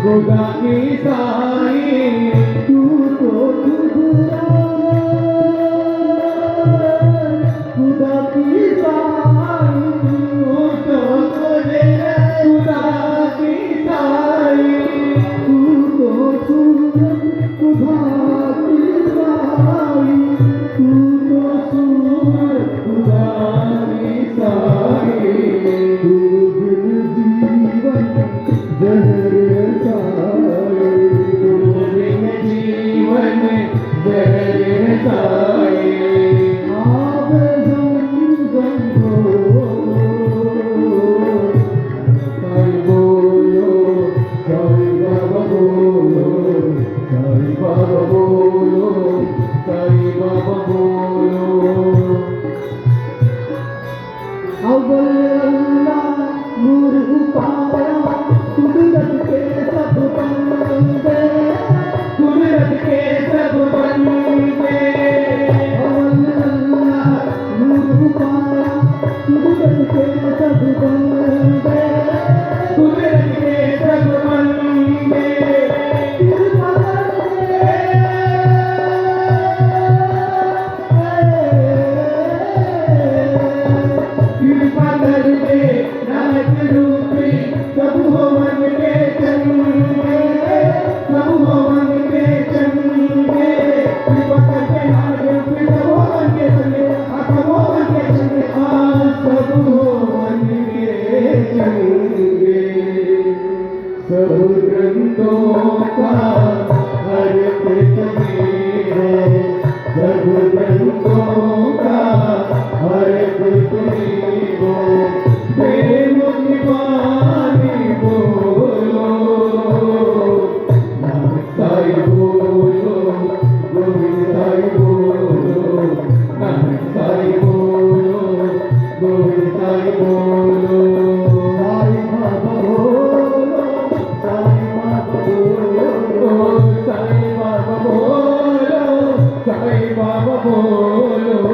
खुदा की साई तू तो खुदा की साई तू तो तुझे खुदा की साई तू तो सूरज खुदा की साई तू तो सूरज खुदा की साई तू बिन जीवन जहर साए आप साई बोलो साई बाबा बोलो साई बाबा बोलो साई बाबा बोलो अल्लाह नूर पाया कुदरत के सब बंदे कुदरत के सब बंदे अल्लाह नूर पाया कुदरत के सब बंदे कुदरत के सब बंदे कृपा करके नानक रूपी सब भवन के चंगे सब भवन के चंगे कृपा करके नानक रूपी सब भवन के चंगे सब भवन के चंगे सब भवन के चंगे सब ग्रंथों का अर्थ तुम्हें है सब ग्रंथों का अर्थ तुम्हें हो प्रेम निवानी बोलो नानक साई बोलो गोविंद साई बोलो नानक साई बोलो गोविंद साई बोलो साई बाबा बोलो साई बाबा बोलो साई बाबा बोलो साई बाबा बोलो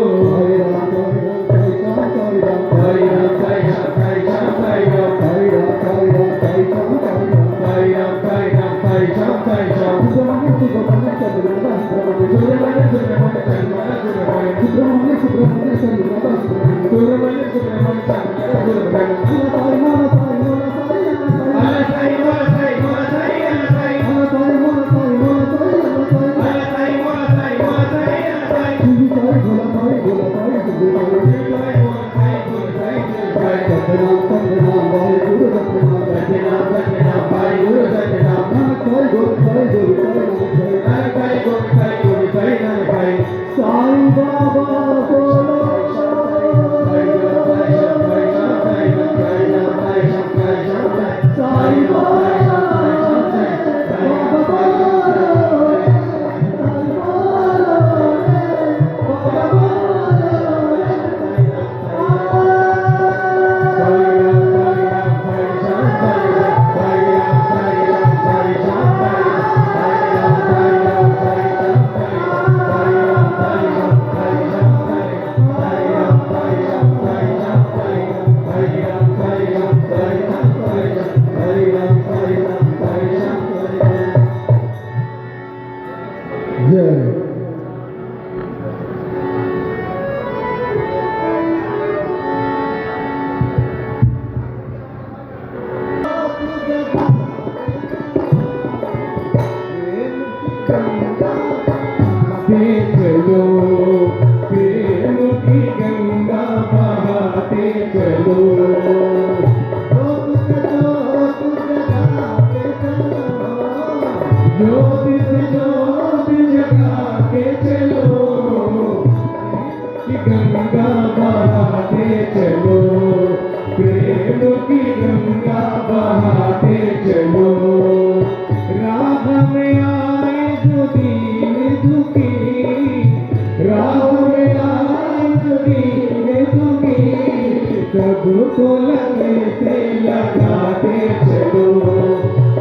सबको लगे से लगाते चलो,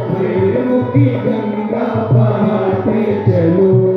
प्रेम की गंगा बहाते चलो।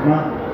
Nah,